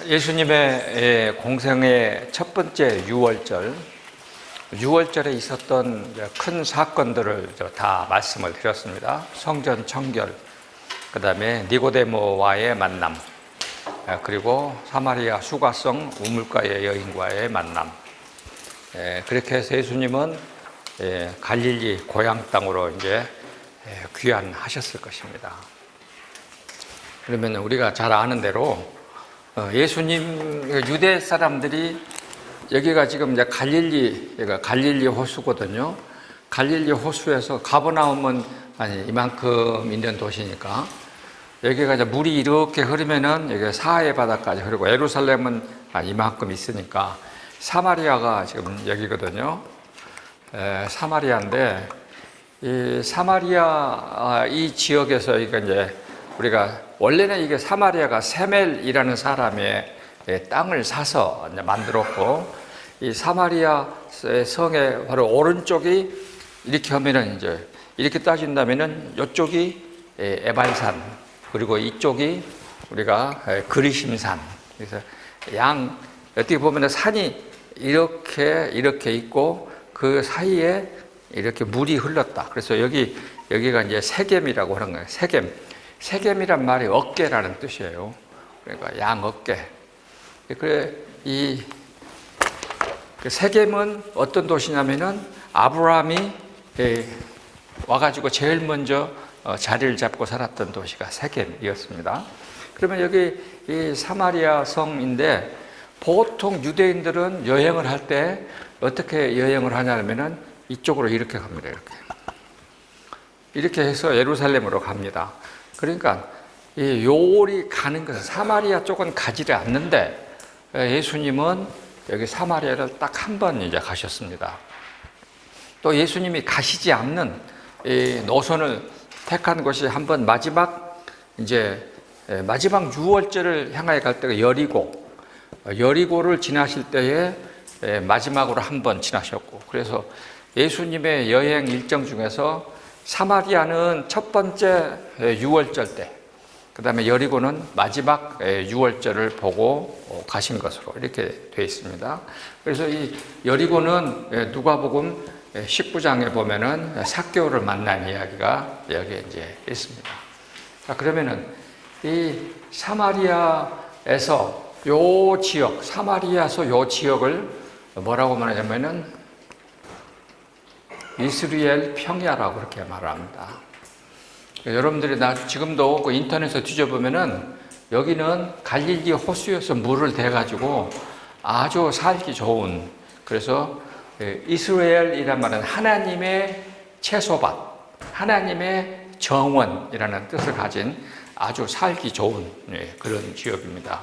예수님의 공생의 첫 번째 유월절에 있었던 큰 사건들을 다 말씀을 드렸습니다. 성전 청결, 그 다음에 니고데모와의 만남, 그리고 사마리아 수가성 우물가의 여인과의 만남. 그렇게 해서 예수님은 갈릴리 고향 땅으로 이제 귀환하셨을 것입니다. 그러면 우리가 잘 아는 대로 예수님 유대 사람들이 여기가 지금 이제 갈릴리 호수거든요. 갈릴리 호수에서 가버나움은 이만큼 있는 도시니까 여기가 이제 물이 이렇게 흐르면은 여기 사해 바다까지 흐르고 예루살렘은 이만큼 있으니까 사마리아가 지금 여기거든요. 사마리아인데 이 사마리아 이 지역에서 이제 우리가 원래는 이게 사마리아가 세멜이라는 사람의 땅을 사서 만들었고, 이 사마리아 성의 바로 오른쪽이 이렇게 하면은 이제 이렇게 따진다면은 이쪽이 에발산, 그리고 이쪽이 우리가 그리심산. 그래서 어떻게 보면 산이 이렇게 있고 그 사이에 이렇게 물이 흘렀다. 그래서 여기가 이제 세겜이라고 하는 거예요. 세겜이란 말이 어깨라는 뜻이에요. 그러니까 양 어깨. 그래, 세겜은 어떤 도시냐면은 아브라함이 와가지고 제일 먼저 자리를 잡고 살았던 도시가 세겜이었습니다. 그러면 여기 이 사마리아 성인데 보통 유대인들은 여행을 할 때 어떻게 여행을 하냐면은 이쪽으로 이렇게 갑니다. 이렇게 해서 예루살렘으로 갑니다. 그러니까 이 요리 가는 것은 사마리아 쪽은 가지를 않는데 예수님은 여기 사마리아를 딱 한 번 이제 가셨습니다. 또 예수님이 가시지 않는 이 노선을 택한 곳이 한 번 마지막 유월절을 향하여 갈 때가 여리고를 지나실 때에 마지막으로 한 번 지나셨고, 그래서 예수님의 여행 일정 중에서 사마리아는 첫 번째 유월절 때, 그 다음에 여리고는 마지막 유월절을 보고 가신 것으로 이렇게 되어 있습니다. 그래서 이 여리고는 누가복음 19장에 보면은 삭개오를 만난 이야기가 여기에 이제 있습니다. 자, 그러면은 이 사마리아에서 사마리아에서 요 지역을 뭐라고 말하냐면은 이스라엘 평야라고 그렇게 말합니다. 여러분들이 지금도 그 인터넷에 뒤져보면은 여기는 갈릴리 호수에서 물을 대가지고 아주 살기 좋은, 그래서 이스라엘이란 말은 하나님의 채소밭, 하나님의 정원이라는 뜻을 가진 아주 살기 좋은 그런 지역입니다.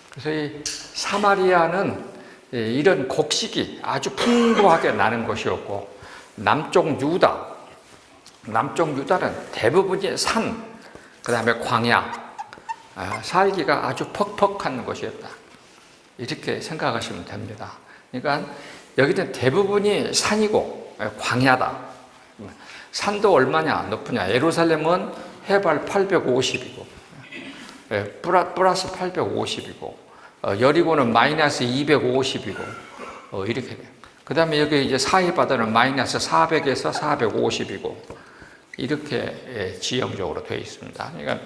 그래서 이 사마리아는 이런 곡식이 아주 풍부하게 나는 곳이었고, 남쪽 유다는 대부분이 산, 그 다음에 광야, 살기가 아주 퍽퍽한 곳이었다. 이렇게 생각하시면 됩니다. 그러니까 여기는 대부분이 산이고 광야다. 산도 얼마냐 높으냐. 예루살렘은 해발 850이고 플러스 850이고 여리고는 마이너스 250이고 이렇게 돼요. 그 다음에 여기 이제 사해 바다는 마이너스 400에서 450이고 이렇게 지형적으로 되어 있습니다. 그러니까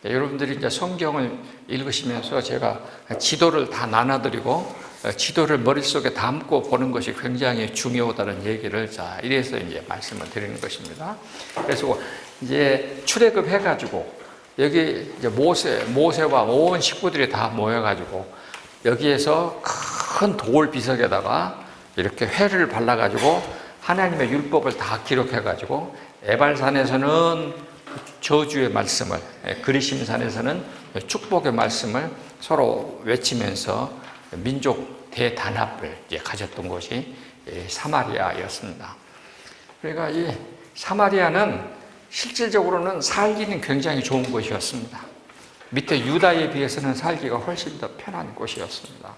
여러분들이 이제 성경을 읽으시면서 제가 지도를 다 나눠드리고 지도를 머릿속에 담고 보는 것이 굉장히 중요하다는 얘기를 이래서 이제 말씀을 드리는 것입니다. 그래서 이제 출애굽 해가지고 여기 이제 모세와 온 식구들이 다 모여가지고 여기에서 큰 돌 비석에다가 이렇게 회를 발라가지고 하나님의 율법을 다 기록해가지고 에발산에서는 저주의 말씀을, 그리심산에서는 축복의 말씀을 서로 외치면서 민족 대단합을 가졌던 곳이 사마리아였습니다. 그러니까 이 사마리아는 실질적으로는 살기는 굉장히 좋은 곳이었습니다. 밑에 유다에 비해서는 살기가 훨씬 더 편한 곳이었습니다.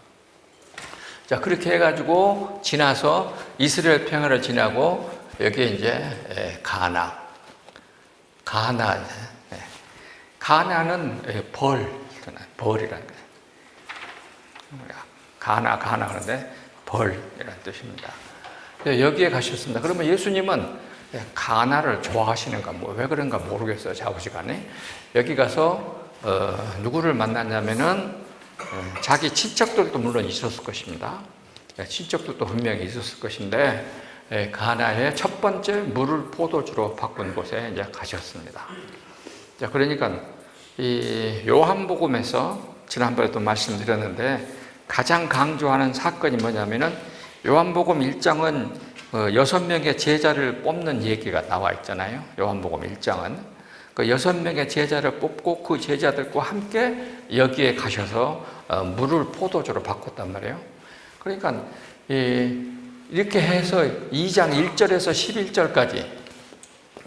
자, 그렇게 해가지고 지나서 이스라엘 평야를 지나고 여기에 이제 가나는 벌이라는 거예요. 가나 그런데 벌이라는 뜻입니다. 여기에 가셨습니다. 그러면 예수님은 가나를 좋아하시는가, 왜 그런가 모르겠어요. 자부지간에 여기 가서 누구를 만났냐면은 자기 친척들도 물론 있었을 것입니다. 친척들도 분명히 있었을 것인데 가나의 첫 번째 물을 포도주로 바꾼 곳에 이제 가셨습니다. 자, 그러니까 이 요한복음에서 지난번에도 말씀드렸는데 가장 강조하는 사건이 뭐냐면은 요한복음 1장은 6명의 제자를 뽑는 얘기가 나와 있잖아요. 요한복음 1장은 그 6명의 제자를 뽑고 그 제자들과 함께 여기에 가셔서 물을 포도주로 바꿨단 말이에요. 그러니까 이렇게 해서 2장 1절에서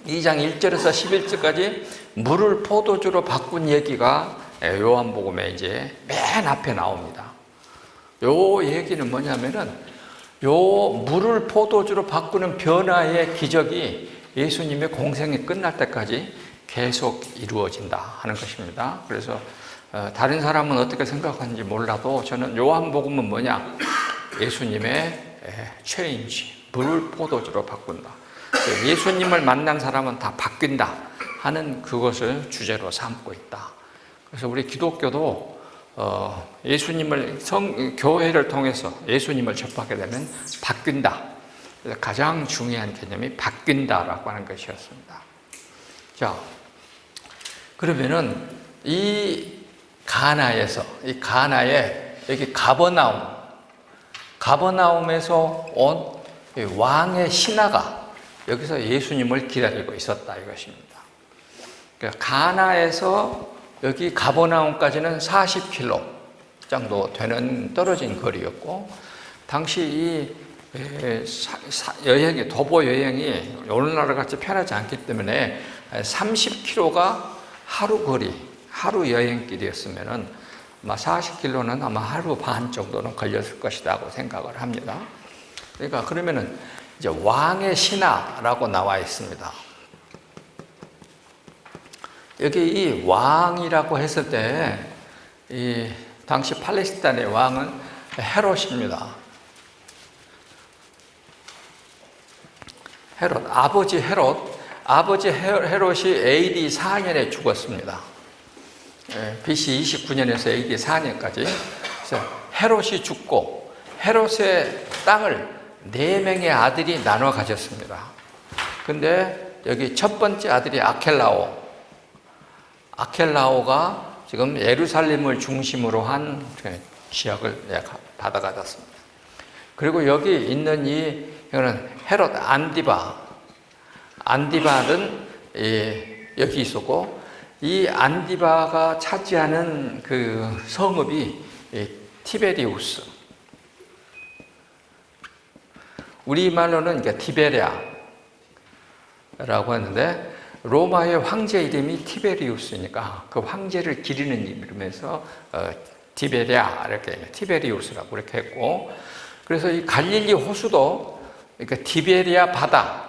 11절까지 물을 포도주로 바꾼 얘기가 요한복음에 이제 맨 앞에 나옵니다. 요 얘기는 뭐냐면은 요 물을 포도주로 바꾸는 변화의 기적이 예수님의 공생이 끝날 때까지 계속 이루어진다 하는 것입니다. 그래서 다른 사람은 어떻게 생각하는지 몰라도 저는 요한복음은 뭐냐? 예수님의 체인지, 물을 포도주로 바꾼다. 예수님을 만난 사람은 다 바뀐다 하는 그것을 주제로 삼고 있다. 그래서 우리 기독교도 예수님을 교회를 통해서 예수님을 접하게 되면 바뀐다. 그래서 가장 중요한 개념이 바뀐다라고 하는 것이었습니다. 자, 그러면은 이 가나에 여기 가버나움에서 온 왕의 신하가 여기서 예수님을 기다리고 있었다 이것입니다. 그러니까 가나에서 여기 가버나움까지는 40km 정도 되는 떨어진 거리였고, 당시 이 도보 여행이 오늘날 같이 편하지 않기 때문에 30km가 하루 여행길이었으면은 아마 40km는 아마 하루 반 정도는 걸렸을 것이라고 생각을 합니다. 그러니까 그러면은 이제 왕의 신하라고 나와 있습니다. 여기 이 왕이라고 했을 때 이 당시 팔레스타인의 왕은 헤롯입니다. 아버지 헤롯이 AD 4년에 죽었습니다. BC 29년에서 AD 4년까지. 그래서 헤롯이 죽고 헤롯의 땅을 4명의 아들이 나눠 가졌습니다. 근데 여기 첫 번째 아들이 아켈라오가 지금 예루살렘을 중심으로 한 지역을 받아가졌습니다. 그리고 여기 있는 이거는 헤롯 안디바는 여기 있었고, 이 안디바가 차지하는 그 성읍이 티베리우스. 우리말로는 티베리아라고 하는데 로마의 황제 이름이 티베리우스니까 그 황제를 기리는 이름에서 티베리아 이렇게 티베리우스라고 이렇게 했고, 그래서 이 갈릴리 호수도 그러니까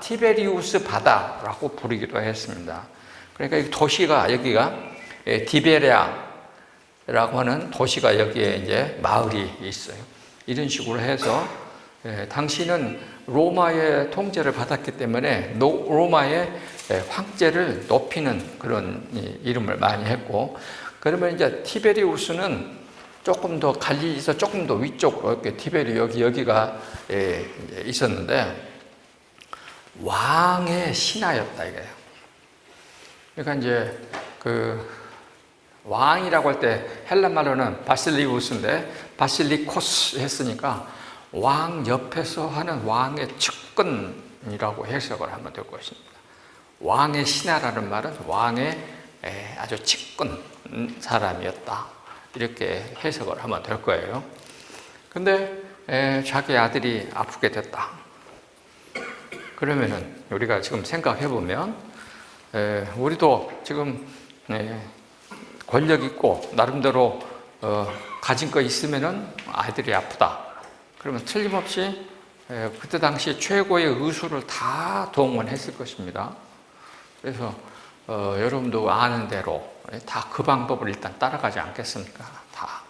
티베리우스 바다라고 부르기도 했습니다. 그러니까 이 도시가 여기가 티베리아라고 하는 도시가 여기에 이제 마을이 있어요. 이런 식으로 해서 당시는 로마의 통제를 받았기 때문에 로마의 황제를 높이는 그런 이름을 많이 했고, 그러면 이제 티베리우스는 조금 더 갈릴리에서 조금 더 위쪽으로 이렇게 여기가 있었는데 왕의 신하였다 이거예요. 그러니까 이제 그 왕이라고 할 때 헬라 말로는 바실리우스인데 바실리코스 했으니까 왕 옆에서 하는 왕의 측근이라고 해석을 하면 될 것입니다. 왕의 신하라는 말은 왕의 아주 측근 사람이었다, 이렇게 해석을 하면 될 거예요. 근데 자기 아들이 아프게 됐다. 그러면은 우리가 지금 생각해 보면 우리도 지금 권력 있고 나름대로 가진 거 있으면은 아이들이 아프다. 그러면 틀림없이 그때 당시 최고의 의술을 다 동원했을 것입니다. 그래서 여러분도 아는 대로 다 그 방법을 일단 따라가지 않겠습니까? 다.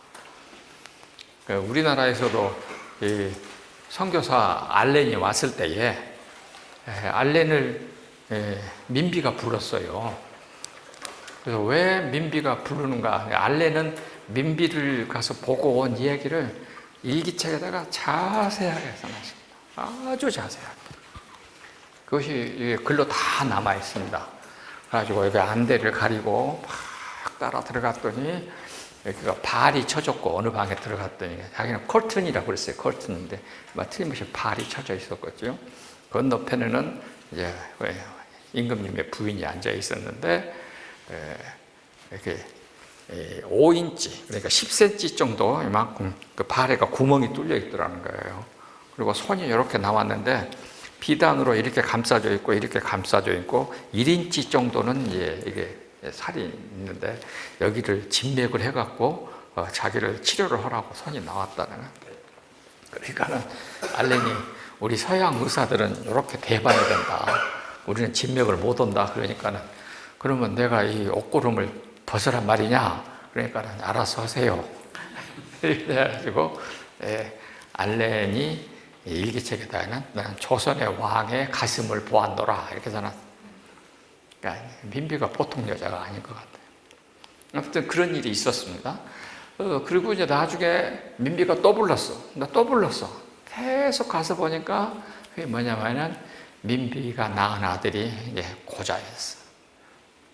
우리나라에서도 이 선교사 알렌이 왔을 때에 알렌을 민비가 불렀어요. 그래서 왜 민비가 부르는가? 알렌은 민비를 가서 보고 온 이야기를 일기책에다가 자세하게 써놨습니다. 아주 자세하게. 그것이 글로 다 남아 있습니다. 그래가지고 여기 안대를 가리고 막 따라 들어갔더니 여기가 발이 쳐졌고 어느 방에 들어갔더니 자기는 커튼이라고 그랬어요. 커튼인데 틀림없이 발이 쳐져 있었거든요. 건너편에는 이제 임금님의 부인이 앉아 있었는데 이렇게 5인치 그러니까 10cm 정도 이만큼 그 발에가 구멍이 뚫려 있더라는 거예요. 그리고 손이 이렇게 나왔는데 비단으로 이렇게 감싸져 있고 이렇게 감싸져 있고 1인치 정도는 이게 살이 있는데 여기를 진맥을 해갖고 자기를 치료를 하라고 손이 나왔다는 거예요. 그러니까는 알렌이 우리 서양 의사들은 이렇게 대봐야 된다. 우리는 진맥을 못 온다. 그러니까는 그러면 내가 이 옷고름을 벗으란 말이냐? 그러니까는 알아서 하세요. 그래가지고 알렌이 일기책에다가는 나는 조선의 왕의 가슴을 보았노라 이렇게 써놨어요. 그러니까 민비가 보통 여자가 아닌 것 같아요. 아무튼 그런 일이 있었습니다. 그리고 이제 나중에 민비가 또 불렀어. 계속 가서 보니까 그게 뭐냐면은 민비가 낳은 아들이 이제 고자였어.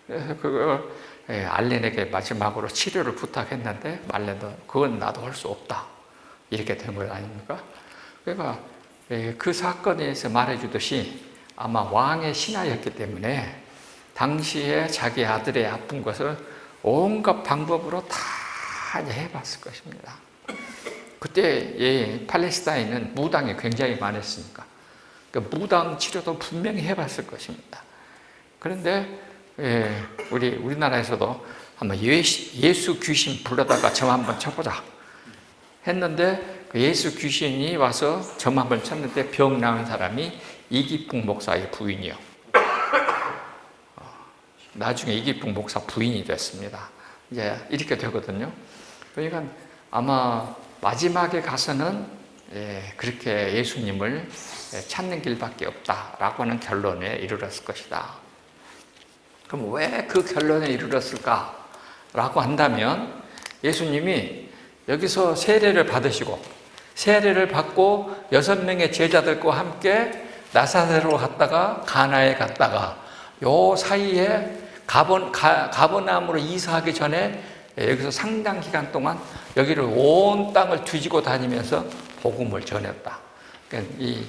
그래서 그걸 알렌에게 마지막으로 치료를 부탁했는데 알렌도 그건 나도 할 수 없다 이렇게 된 거 아닙니까? 그러니까 그 사건에 대해서 말해주듯이 아마 왕의 신하였기 때문에 당시에 자기 아들의 아픈 것을 온갖 방법으로 다 해봤을 것입니다. 그때 팔레스타인은 무당이 굉장히 많았으니까 그 무당 치료도 분명히 해봤을 것입니다. 그런데 우리나라에서도 한번 예수 귀신 불러다가 점 한번 쳐보자 했는데 그 예수 귀신이 와서 점 한번 쳤는데 병 나은 사람이 이기풍 목사의 부인이요. 나중에 이기풍 목사 부인이 됐습니다. 이제 이렇게 되거든요. 그러니까 아마 마지막에 가서는 그렇게 예수님을 찾는 길밖에 없다라고 하는 결론에 이르렀을 것이다. 그럼 왜 그 결론에 이르렀을까라고 한다면 예수님이 여기서 세례를 받으시고 세례를 받고 6명의 제자들과 함께 나사렛으로 갔다가 가나에 갔다가 요 사이에 가버나움으로 이사하기 전에 여기서 상당 기간 동안 여기를 온 땅을 뒤지고 다니면서 복음을 전했다. 그러니까 이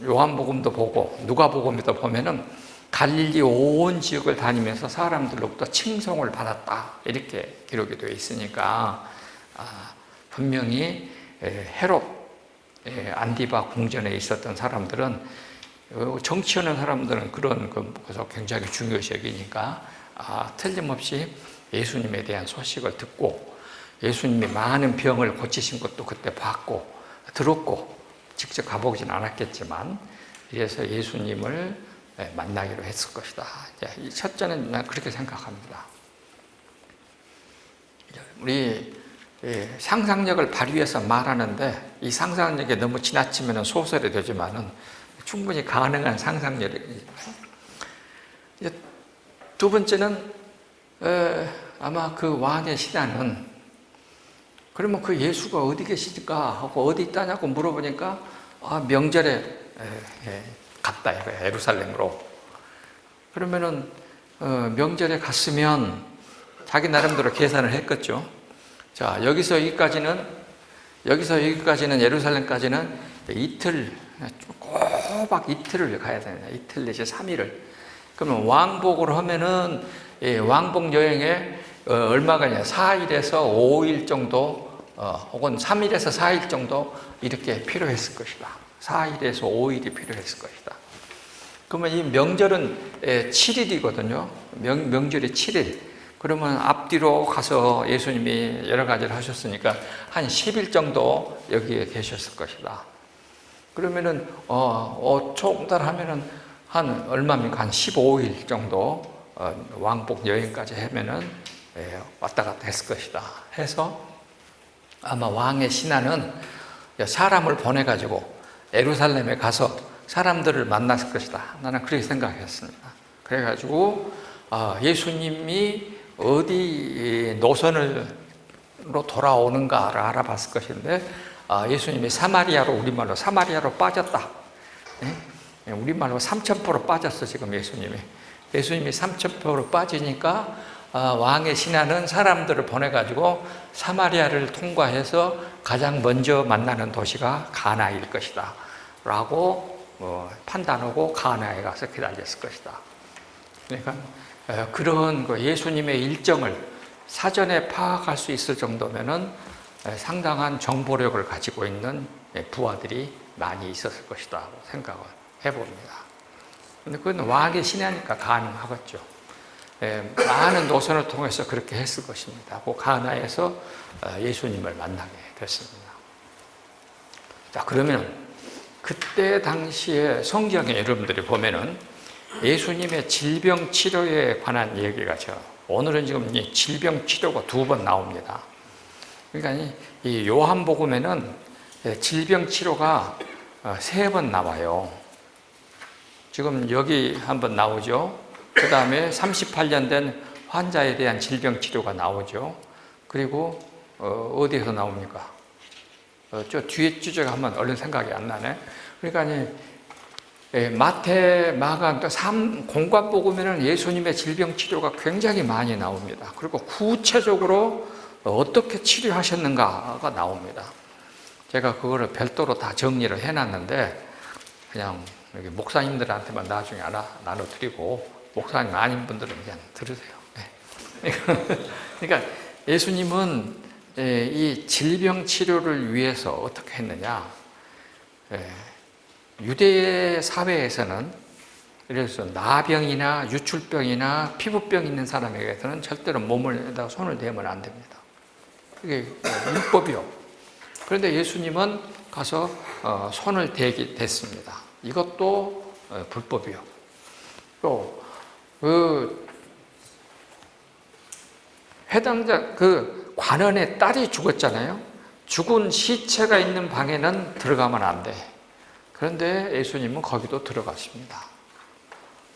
요한복음도 보고 누가복음도 보면은 갈릴리 온 지역을 다니면서 사람들로부터 칭송을 받았다 이렇게 기록이 되어 있으니까 분명히 헤롯 안디바 궁전에 있었던 사람들은 정치하는 사람들은 그런 것을 굉장히 중요시 여기니까 틀림없이 예수님에 대한 소식을 듣고 예수님이 많은 병을 고치신 것도 그때 봤고 들었고 직접 가보진 않았겠지만 그래서 예수님을 만나기로 했을 것이다. 첫째는 난 그렇게 생각합니다. 우리 상상력을 발휘해서 말하는데 이 상상력이 너무 지나치면 소설이 되지만은 충분히 가능한 상상력이. 두 번째는 아마 그 왕의 신하는 그러면 그 예수가 어디 계시니까 하고 어디 있다냐고 물어보니까 명절에 갔다 이거야 예루살렘으로. 그러면은 명절에 갔으면 자기 나름대로 계산을 했겠죠. 자 여기서 여기까지는 예루살렘까지는 이틀 꼬박 이틀을 가야 되냐 이틀 내지 3일을. 그러면 왕복으로 하면은 왕복 여행에 얼마가 냐 4일에서 5일 정도 혹은 3일에서 4일 정도 이렇게 필요했을 것이다. 4일에서 5일이 필요했을 것이다. 그러면 이 명절은 7일이거든요. 명절이 7일. 그러면 앞뒤로 가서 예수님이 여러 가지를 하셨으니까 한 10일 정도 여기에 계셨을 것이다. 그러면은 총달하면은 한 얼마입니까? 한 15일 정도 왕복 여행까지 하면은 왔다 갔다 했을 것이다 해서 아마 왕의 신하는 사람을 보내가지고 예루살렘에 가서 사람들을 만났을 것이다. 나는 그렇게 생각했습니다. 그래가지고 예수님이 어디 노선으로 돌아오는가를 알아봤을 것인데 예수님이 사마리아로, 우리말로 사마리아로 빠졌다. 우리말로 삼천포로 빠졌어. 지금 예수님이 삼천포로 빠지니까 왕의 신하는 사람들을 보내가지고 사마리아를 통과해서 가장 먼저 만나는 도시가 가나일 것이다 라고 판단하고 가나에 가서 기다렸을 것이다. 그러니까 그런 예수님의 일정을 사전에 파악할 수 있을 정도면은 상당한 정보력을 가지고 있는 부하들이 많이 있었을 것이다 생각을 해봅니다. 근데 그건 왕의 신하니까 가능하겠죠. 많은 노선을 통해서 그렇게 했을 것입니다. 그 가나에서 예수님을 만나게 됐습니다. 자, 그러면 그때 당시에 성경에 여러분들이 보면은 예수님의 질병 치료에 관한 얘기가 오늘은 지금 이 질병 치료가 2번 나옵니다. 그러니까 이 요한복음에는 질병 치료가 3번 나와요. 지금 여기 한번 나오죠. 그 다음에 38년 된 환자에 대한 질병 치료가 나오죠. 그리고 어디에서 나옵니까? 저 뒤에 주제가 한번 얼른 생각이 안 나네. 그러니까 마태, 마가, 공관복음에는 예수님의 질병 치료가 굉장히 많이 나옵니다. 그리고 구체적으로 어떻게 치료하셨는가가 나옵니다. 제가 그거를 별도로 다 정리를 해놨는데 그냥 여기 목사님들한테만 나중에 나눠드리고 목사님 아닌 분들은 그냥 들으세요. 그러니까 예수님은 이 질병 치료를 위해서 어떻게 했느냐? 유대 사회에서는 그래서 나병이나 유출병이나 피부병 있는 사람에게서는 절대로 몸에다가 손을 대면 안 됩니다. 그게 율법이요. 그런데 예수님은 가서 손을 대게 됐습니다. 이것도 불법이요. 또 해당자 관원의 딸이 죽었잖아요. 죽은 시체가 있는 방에는 들어가면 안 돼. 그런데 예수님은 거기도 들어갔습니다.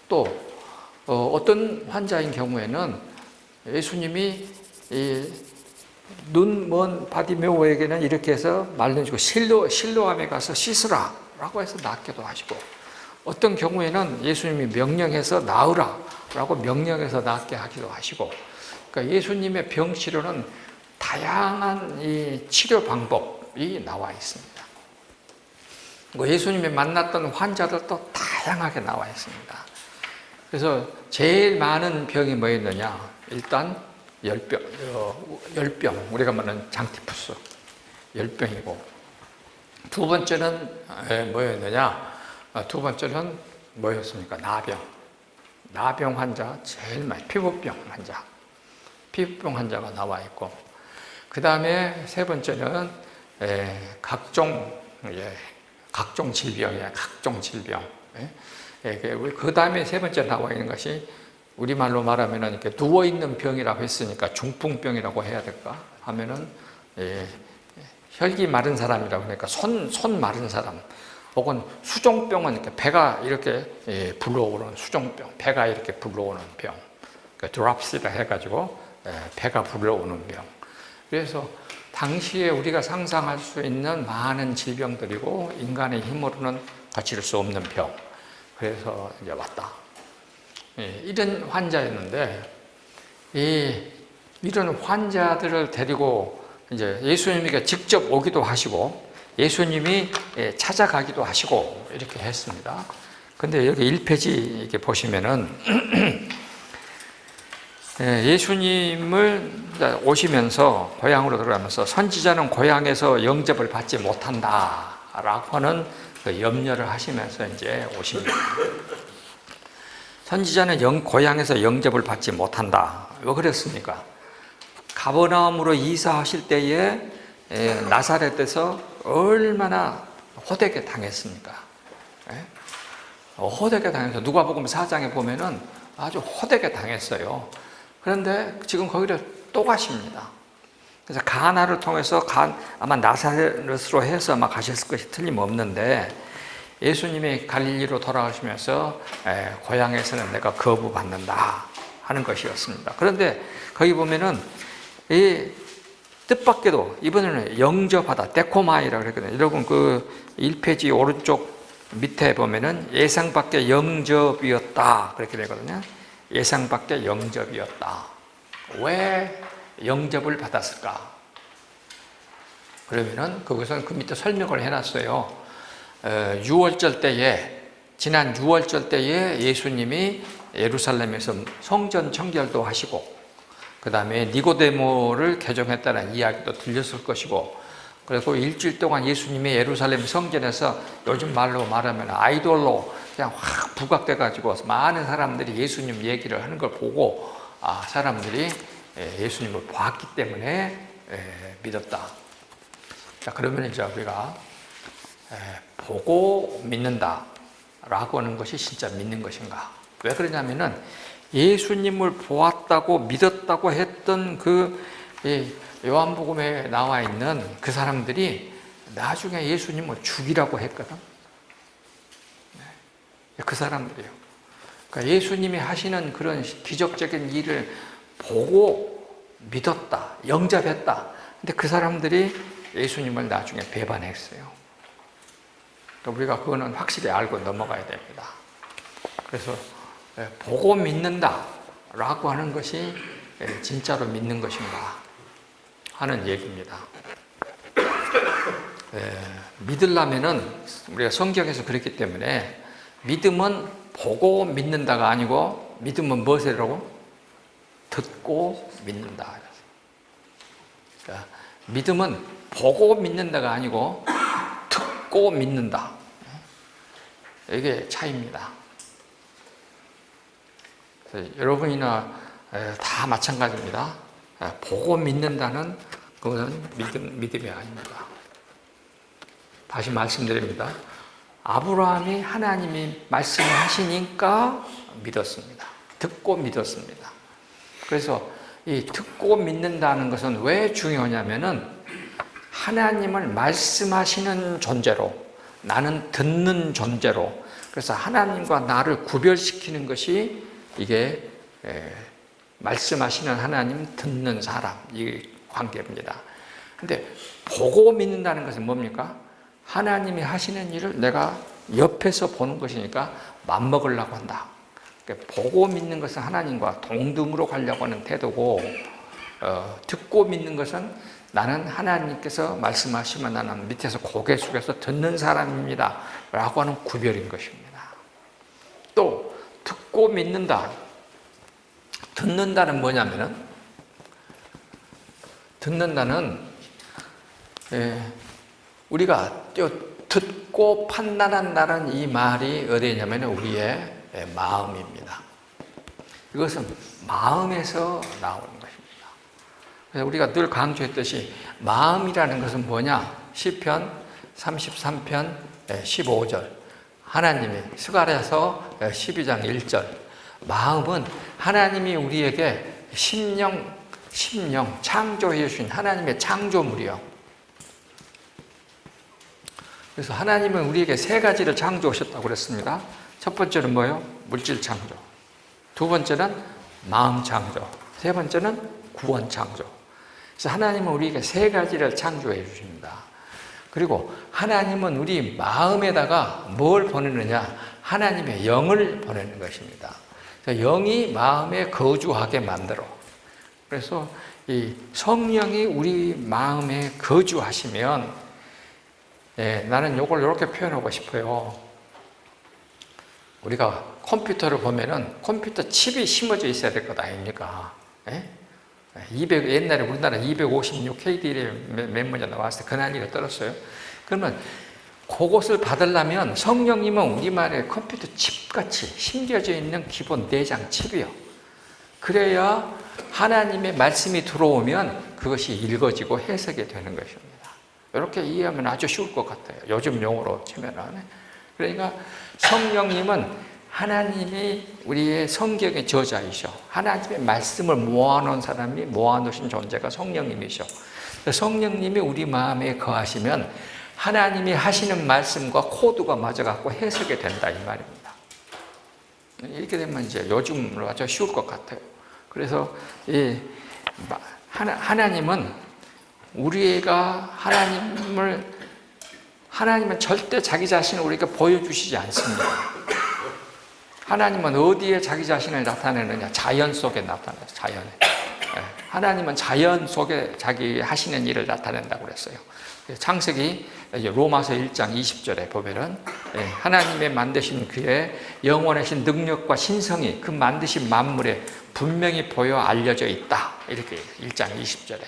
또 어떤 환자인 경우에는 예수님이 눈 먼 바디메오에게는 이렇게 해서 말려주고 실로암에 가서 씻으라 라고 해서 낫기도 하시고, 어떤 경우에는 예수님이 명령해서 나으라 라고 명령해서 낫게 하기도 하시고, 그러니까 예수님의 병치료는 다양한 이 치료 방법이 나와 있습니다. 예수님이 만났던 환자들도 다양하게 나와 있습니다. 그래서 제일 많은 병이 뭐였느냐? 일단 열병, 우리가 말하는 장티푸스, 열병이고, 두 번째는 뭐였느냐? 두 번째는 뭐였습니까? 나병 환자 제일 많이, 피부병 환자가 나와 있고, 그 다음에 세 번째는 각종 질병이에요. 각종 질병. 그 다음에 세 번째 나와 있는 것이 우리말로 말하면 이렇게 누워있는 병이라고 했으니까 중풍병이라고 해야 될까? 하면은 혈기 마른 사람이라고 하니까 손 마른 사람, 혹은 수종병은 이렇게 배가 이렇게 불러오는 수종병, 배가 이렇게 불러오는 병, 그러니까 드랍시라 해가지고 배가 불러오는 병. 그래서 당시에 우리가 상상할 수 있는 많은 질병들이고 인간의 힘으로는 고칠 수 없는 병. 그래서 이제 왔다. 이런 환자였는데, 이런 환자들을 데리고 이제 예수님에게 직접 오기도 하시고, 예수님이 찾아가기도 하시고, 이렇게 했습니다. 근데 여기 1페이지 이렇게 보시면은, 예수님을 오시면서 고향으로 들어가면서 선지자는 고향에서 영접을 받지 못한다 라고 하는 그 염려를 하시면서 이제 오십니다. 선지자는 고향에서 영접을 받지 못한다. 왜 그랬습니까? 가버나움으로 이사하실 때에 나사렛에서 얼마나 호되게 당했습니까? 호되게 당해서 누가복음 4장에 보면은 아주 호되게 당했어요. 그런데 지금 거기를 또 가십니다. 그래서 가나를 통해서 아마 나사렛으로 해서 아마 가셨을 것이 틀림없는데, 예수님이 갈릴리로 돌아가시면서 고향에서는 내가 거부받는다 하는 것이었습니다. 그런데 거기 보면은 이 뜻밖에도 이번에는 영접하다, 데코마이라고 그랬거든요. 여러분 그 1페이지 오른쪽 밑에 보면은 예상 밖의 영접이었다 그렇게 되거든요. 예상 밖의 영접이었다. 왜 영접을 받았을까? 그러면은 그것은 그 밑에 설명을 해놨어요. 지난 6월절 때에 예수님이 예루살렘에서 성전 청결도 하시고, 그 다음에 니고데모를 개종했다는 이야기도 들렸을 것이고, 그리고 일주일 동안 예수님이 예루살렘 성전에서 요즘 말로 말하면 아이돌로 그냥 확 부각돼가지고 많은 사람들이 예수님 얘기를 하는 걸 보고, 사람들이 예수님을 보았기 때문에 믿었다. 자, 그러면 이제 우리가 보고 믿는다 라고 하는 것이 진짜 믿는 것인가? 왜 그러냐면은 예수님을 보았다고 믿었다고 했던 그 요한복음에 나와 있는 그 사람들이 나중에 예수님을 죽이라고 했거든. 그 사람들이요. 그러니까 예수님이 하시는 그런 기적적인 일을 보고 믿었다, 영접했다. 근데 그 사람들이 예수님을 나중에 배반했어요. 우리가 그거는 확실히 알고 넘어가야 됩니다. 그래서 보고 믿는다 라고 하는 것이 진짜로 믿는 것인가 하는 얘기입니다. 믿으려면은 우리가 성경에서 그랬기 때문에 믿음은 보고 믿는다가 아니고, 믿음은 무엇이라고? 듣고 믿는다. 그러니까 믿음은 보고 믿는다가 아니고 듣고 믿는다. 이게 차이입니다. 여러분이나 다 마찬가지입니다. 보고 믿는다는 그것은 믿음이 아닙니다. 다시 말씀드립니다. 아브라함이 하나님이 말씀을 하시니까 믿었습니다. 듣고 믿었습니다. 그래서 이 듣고 믿는다는 것은 왜 중요하냐면은 하나님을 말씀하시는 존재로, 나는 듣는 존재로, 그래서 하나님과 나를 구별시키는 것이 이게 말씀하시는 하나님, 듣는 사람, 이 관계입니다. 근데 보고 믿는다는 것은 뭡니까? 하나님이 하시는 일을 내가 옆에서 보는 것이니까 맘먹으려고 한다. 그러니까 보고 믿는 것은 하나님과 동등으로 가려고 하는 태도고, 듣고 믿는 것은 나는 하나님께서 말씀하시면 나는 밑에서 고개 숙여서 듣는 사람입니다 라고 하는 구별인 것입니다. 또 듣고 믿는다, 듣는다는 뭐냐면은, 듣는다는 우리가 듣고 판단한다는 이 말이 어디에 있냐면 우리의 마음입니다. 이것은 마음에서 나오는 것입니다. 그래서 우리가 늘 강조했듯이 마음이라는 것은 뭐냐? 시편 33편 15절, 하나님이 스가랴서 12장 1절, 마음은 하나님이 우리에게 심령 창조해 주신 하나님의 창조물이요. 그래서 하나님은 우리에게 세 가지를 창조하셨다고 그랬습니다. 첫 번째는 뭐예요? 물질 창조. 두 번째는 마음 창조. 세 번째는 구원 창조. 그래서 하나님은 우리에게 세 가지를 창조해 주십니다. 그리고 하나님은 우리 마음에다가 뭘 보내느냐? 하나님의 영을 보내는 것입니다. 그래서 영이 마음에 거주하게 만들어. 그래서 이 성령이 우리 마음에 거주하시면, 나는 이걸 이렇게 표현하고 싶어요. 우리가 컴퓨터를 보면은 컴퓨터 칩이 심어져 있어야 될 것 아닙니까? 옛날에 우리나라 256 KDL 메모리가 나왔을 때 그 난리가 떨었어요. 그러면 그것을 받으려면 성령님은 우리말에 컴퓨터 칩같이 심겨져 있는 기본 내장 칩이요. 그래야 하나님의 말씀이 들어오면 그것이 읽어지고 해석이 되는 것입니다. 이렇게 이해하면 아주 쉬울 것 같아요. 요즘 용어로 치면은. 그러니까 성령님은 하나님이 우리의 성경의 저자이셔. 하나님의 말씀을 모아놓은 사람이 모아놓으신 존재가 성령님이셔. 성령님이 우리 마음에 거하시면 하나님이 하시는 말씀과 코드가 맞아갖고 해석이 된다 이 말입니다. 이렇게 되면 이제 요즘으로 아주 쉬울 것 같아요. 그래서 하나님은 우리가 하나님은 절대 자기 자신을 우리에게 보여주시지 않습니다. 하나님은 어디에 자기 자신을 나타내느냐? 자연 속에 나타내요. 자연에. 하나님은 자연 속에 자기 하시는 일을 나타낸다고 그랬어요. 창세기 로마서 1장 20절에 보면은 하나님의 만드신 그의 영원하신 능력과 신성이 그 만드신 만물에 분명히 보여 알려져 있다. 이렇게 1장 20절에.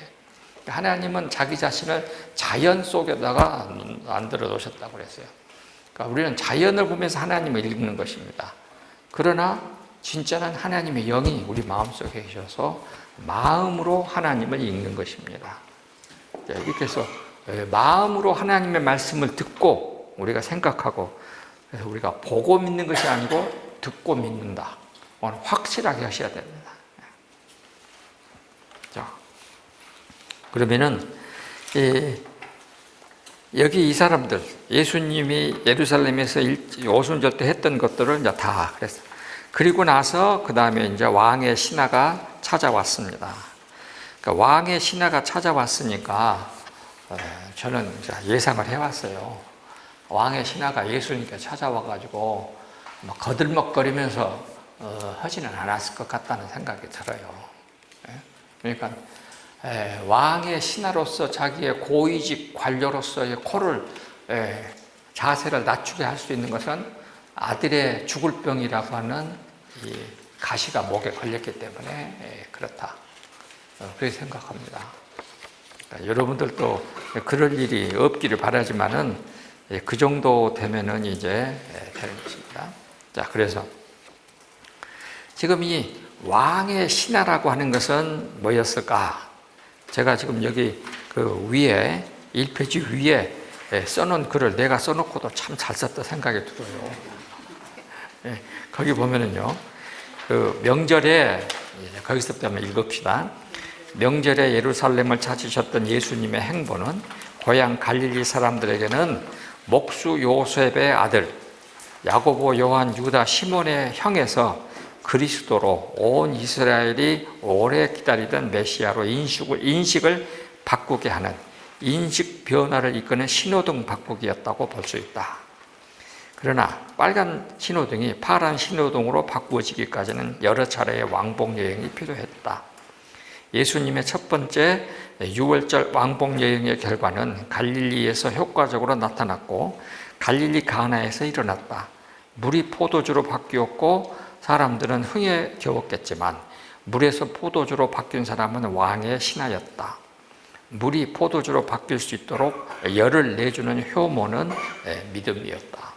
하나님은 자기 자신을 자연 속에다가 만들어 놓으셨다고 그랬어요. 그러니까 우리는 자연을 보면서 하나님을 읽는 것입니다. 그러나 진짜는 하나님의 영이 우리 마음속에 계셔서 마음으로 하나님을 읽는 것입니다. 이렇게 해서 마음으로 하나님의 말씀을 듣고 우리가 생각하고, 그래서 우리가 보고 믿는 것이 아니고 듣고 믿는다. 확실하게 하셔야 됩니다. 자, 그러면은 여기 이 사람들, 예수님이 예루살렘에서 오순절 때 했던 것들을 이제 다 그랬어요. 그리고 나서 그 다음에 이제 왕의 신하가 찾아왔습니다. 그러니까 왕의 신하가 찾아왔으니까 저는 예상을 해왔어요. 왕의 신하가 예수님께 찾아와가지고 막 거들먹거리면서 하지는 않았을 것 같다는 생각이 들어요. 그러니까 왕의 신하로서 자기의 고위직 관료로서의 코를 자세를 낮추게 할 수 있는 것은 아들의 죽을 병이라고 하는 이 가시가 목에 걸렸기 때문에 그렇다. 그렇게 생각합니다. 그러니까 여러분들도 그럴 일이 없기를 바라지만은 그 정도 되면은 이제 되는 것입니다. 자, 그래서 지금 이 왕의 신하라고 하는 것은 뭐였을까? 제가 지금 여기 그 위에 1페이지 위에 써놓은 글을 내가 써놓고도 참 잘 썼다 생각이 들어요. 거기 보면은요, 그 명절에 거기서부터 한번 읽읍시다. 명절에 예루살렘을 찾으셨던 예수님의 행보는 고향 갈릴리 사람들에게는 목수 요셉의 아들 야고보, 요한, 유다, 시몬의 형에서 그리스도로 온 이스라엘이 오래 기다리던 메시아로 인식을 바꾸게 하는 인식 변화를 이끄는 신호등 바꾸기였다고 볼 수 있다. 그러나 빨간 신호등이 파란 신호등으로 바꾸어지기까지는 여러 차례의 왕복 여행이 필요했다. 예수님의 첫 번째 6월절 왕복 여행의 결과는 갈릴리에서 효과적으로 나타났고 갈릴리 가나에서 일어났다. 물이 포도주로 바뀌었고 사람들은 흥에 겨웠겠지만 물에서 포도주로 바뀐 사람은 왕의 신하였다. 물이 포도주로 바뀔 수 있도록 열을 내주는 효모는 믿음이었다.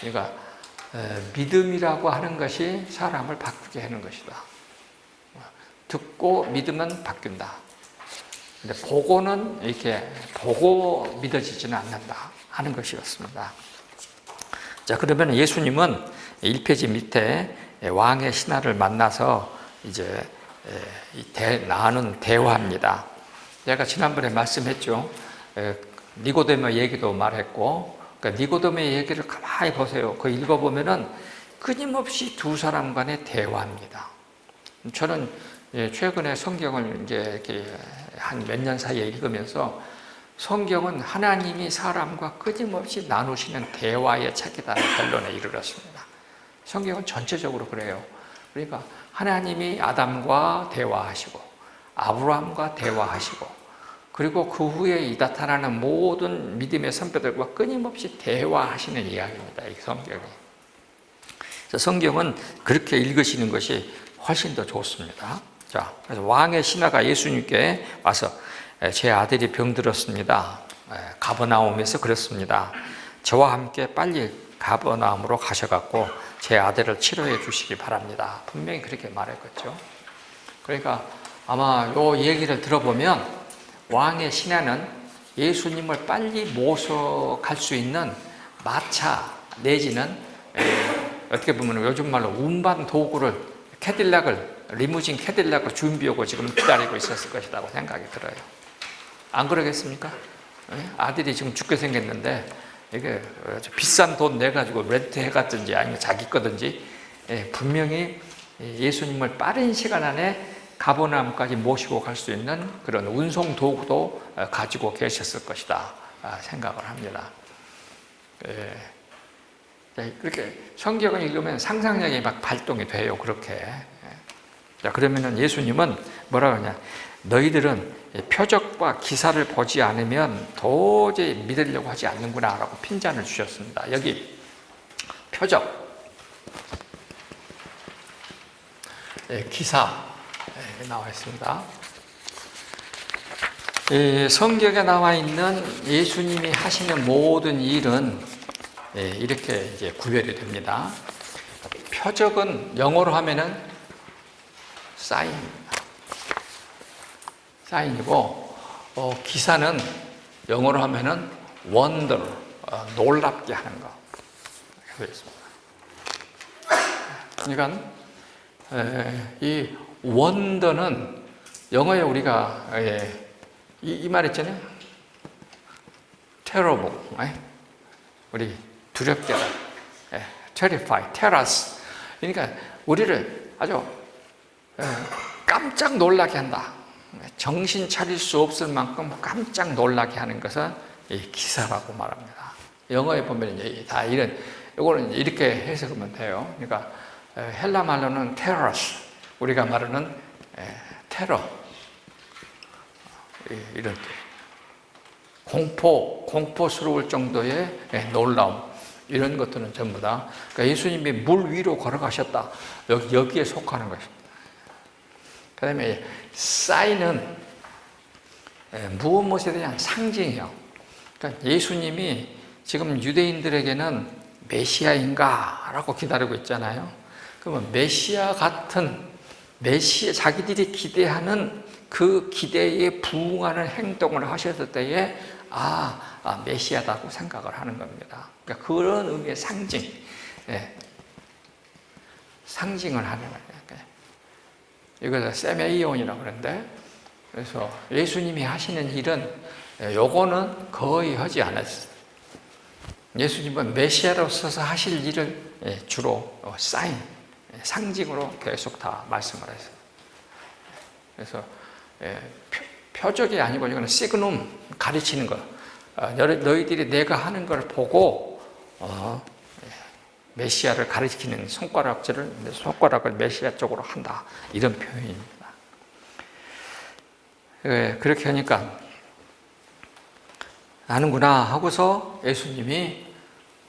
그러니까 믿음이라고 하는 것이 사람을 바꾸게 하는 것이다. 듣고 믿으면 바뀐다. 근데 보고는 이렇게 보고 믿어지지는 않는다 하는 것이었습니다. 자, 그러면 예수님은 1페이지 밑에 왕의 신하를 만나서 이제 나눈 대화입니다. 제가 지난번에 말씀했죠. 니고데모 얘기도 말했고, 그러니까 니고데모의 얘기를 가만히 보세요. 그 읽어보면은 끊임없이 두 사람 간의 대화입니다. 저는 최근에 성경을 이제 이렇게 한 몇 년 사이에 읽으면서 성경은 하나님이 사람과 끊임없이 나누시는 대화의 책이다라는 결론에 이르렀습니다. 성경은 전체적으로 그래요. 그러니까 하나님이 아담과 대화하시고 아브라함과 대화하시고 그리고 그 후에 나타나는 모든 믿음의 선배들과 끊임없이 대화하시는 이야기입니다. 이 성경이. 성경은 그렇게 읽으시는 것이 훨씬 더 좋습니다. 자, 그래서 왕의 신하가 예수님께 와서 제 아들이 병들었습니다. 가버나움에서 그렇습니다. 저와 함께 빨리 가버나움으로 가셔갖고 제 아들을 치료해 주시기 바랍니다. 분명히 그렇게 말했겠죠. 그러니까 아마 이 얘기를 들어보면 왕의 신하는 예수님을 빨리 모셔갈 수 있는 마차 내지는 어떻게 보면 요즘 말로 운반 도구를 리무진 캐딜락을 준비하고 지금 기다리고 있었을 것이라고 생각이 들어요. 안 그러겠습니까? 아들이 지금 죽게 생겼는데 이게 비싼 돈 내가지고 렌트 해갔든지 아니면 자기 거든지 분명히 예수님을 빠른 시간 안에 가버나움까지 모시고 갈 수 있는 그런 운송 도구도 가지고 계셨을 것이다 생각을 합니다. 그렇게 성경을 읽으면 상상력이 막 발동이 돼요. 그렇게. 자, 그러면은 예수님은 뭐라고 하냐? 너희들은 표적과 기사를 보지 않으면 도저히 믿으려고 하지 않는구나 라고 핀잔을 주셨습니다. 여기 표적, 기사 나와 있습니다. 성경에 나와 있는 예수님이 하시는 모든 일은 이렇게 이제 구별이 됩니다. 표적은 영어로 하면은 사인이고, 기사는 영어로 하면은 wonder, 놀랍게 하는 거. 그렇습니다. 그러니까 이 wonder는 영어에 우리가 이 말 있잖아요. terrible, 우리 두렵게, terrify, terrors. 그러니까 우리를 아주 깜짝 놀라게 한다. 정신 차릴 수 없을 만큼 깜짝 놀라게 하는 것은 이 기사라고 말합니다. 영어에 보면 다 이거는 이렇게 해석하면 돼요. 그러니까 헬라 말로는 terrors, 우리가 말하는 테러, 이런 공포스러울 정도의 놀라움, 이런 것들은 전부 다 그러니까 예수님이 물 위로 걸어가셨다. 여기에 속하는 것입니다. 그 다음에 사인은 무엇에 대한 상징이요. 그러니까 예수님이 지금 유대인들에게는 메시아인가? 라고 기다리고 있잖아요. 그러면 메시아 같은, 자기들이 기대하는 그 기대에 부응하는 행동을 하셨을 때에 메시아다고 생각을 하는 겁니다. 그러니까 그런 의미의 상징을 하는 거예요. 이걸 세메이온이라고 그러는데, 그래서 예수님이 하시는 일은 요거는 거의 하지 않았어요. 예수님은 메시아로서 하실 일을 주로 상징으로 계속 다 말씀을 했어요. 그래서 표적이 아니고 이거는 시그눔, 가르치는 거. 너희들이 내가 하는 걸 보고 메시아를 가리키는 손가락을 메시아 쪽으로 한다. 이런 표현입니다. 그렇게 하니까 아는구나 하고서 예수님이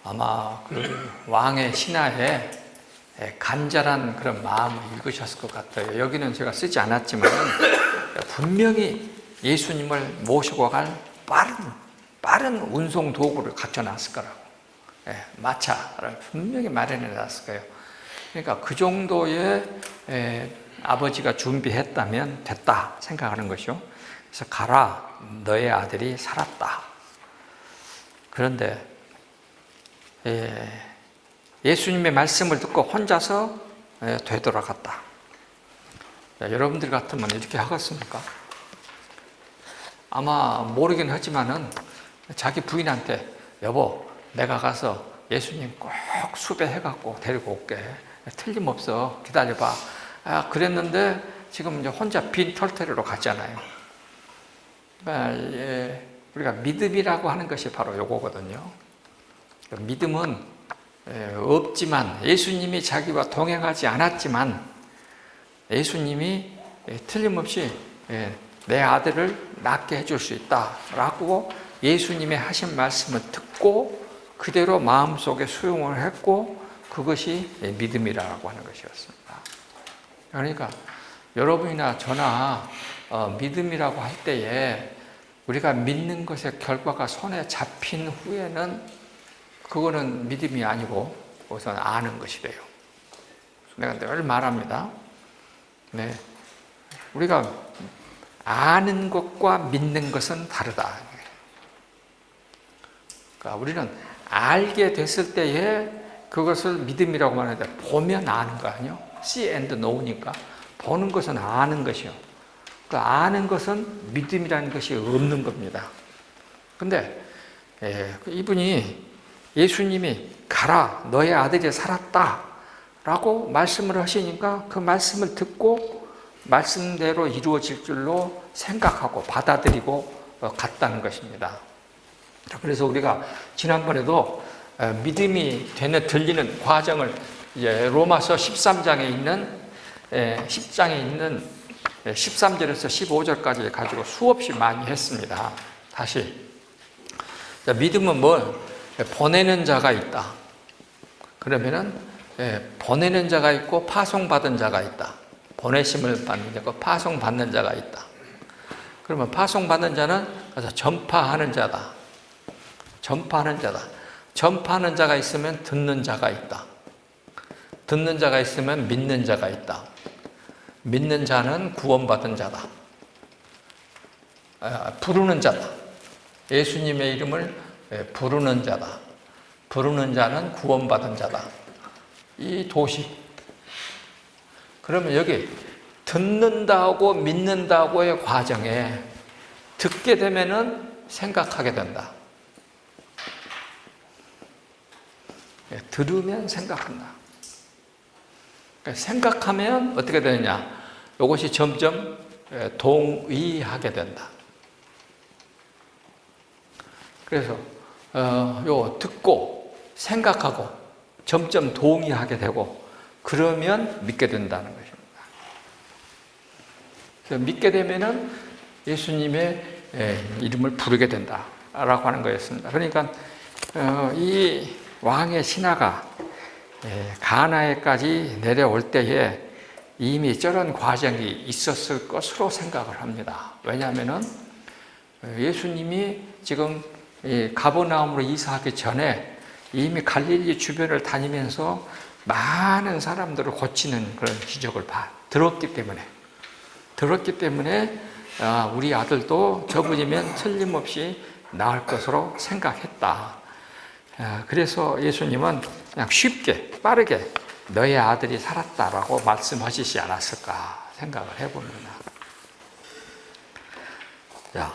아마 그 왕의 신하에 간절한 그런 마음을 읽으셨을 것 같아요. 여기는 제가 쓰지 않았지만 분명히 예수님을 모시고 갈 빠른 운송 도구를 갖춰놨을 거라고. 마차를 분명히 마련해 놨을 거예요. 그러니까 그 정도의 아버지가 준비했다면 됐다 생각하는 것이요. 그래서 가라, 너의 아들이 살았다. 그런데 예수님의 말씀을 듣고 혼자서 되돌아갔다. 여러분들 같으면 이렇게 하겠습니까? 아마 모르긴 하지만은 자기 부인한테 여보, 내가 가서 예수님 꼭 수배해갖고 데리고 올게. 틀림없어. 기다려봐. 그랬는데 지금 이제 혼자 빈 털터리로 갔잖아요. 그러니까 우리가 믿음이라고 하는 것이 바로 요거거든요. 믿음은 없지만, 예수님이 자기와 동행하지 않았지만 예수님이 틀림없이 내 아들을 낫게 해줄 수 있다라고 예수님의 하신 말씀을 듣고 그대로 마음속에 수용을 했고, 그것이 믿음이라고 하는 것이었습니다. 그러니까 여러분이나 저나 믿음이라고 할 때에 우리가 믿는 것의 결과가 손에 잡힌 후에는 그거는 믿음이 아니고 우선 아는 것이 돼요. 내가 늘 말합니다. 우리가 아는 것과 믿는 것은 다르다. 그러니까 우리는 알게 됐을 때에 그것을 믿음이라고 말하는데 보면 아는 거 아니요? See and know니까 보는 것은 아는 것이요. 그 아는 것은 믿음이라는 것이 없는 겁니다. 근데 이분이 예수님이 가라 너의 아들이 살았다 라고 말씀을 하시니까 그 말씀을 듣고 말씀대로 이루어질 줄로 생각하고 받아들이고 갔다는 것입니다. 그래서 우리가 지난번에도 믿음이 들리는 과정을 이제 로마서 13장에 있는 13절에서 15절까지 가지고 수없이 많이 했습니다. 다시 믿음은 뭘? 보내는 자가 있다. 그러면은 보내는 자가 있고 파송받은 자가 있다. 보내심을 받는 자고 파송받는 자가 있다. 그러면 파송받는 자는 전파하는 자다. 전파하는 자다. 전파하는 자가 있으면 듣는 자가 있다. 듣는 자가 있으면 믿는 자가 있다. 믿는 자는 구원받은 자다. 부르는 자다. 예수님의 이름을 부르는 자다. 부르는 자는 구원받은 자다. 이 도식. 그러면 여기 듣는다고 믿는다고의 과정에 듣게 되면은 생각하게 된다. 들으면 생각한다. 생각하면 어떻게 되느냐? 이것이 점점 동의하게 된다. 그래서 요 듣고 생각하고 점점 동의하게 되고 그러면 믿게 된다는 것입니다. 그래서 믿게 되면은 예수님의 이름을 부르게 된다라고 하는 거였습니다. 그러니까 이 왕의 신하가 가나에까지 내려올 때에 이미 저런 과정이 있었을 것으로 생각을 합니다. 왜냐하면은 예수님이 지금 가버나움으로 이사하기 전에 이미 갈릴리 주변을 다니면서 많은 사람들을 고치는 그런 기적을 들었기 때문에 우리 아들도 저분이면 틀림없이 나을 것으로 생각했다. 그래서 예수님은 그냥 쉽게 빠르게 너의 아들이 살았다라고 말씀하시지 않았을까 생각을 해봅니다. 자,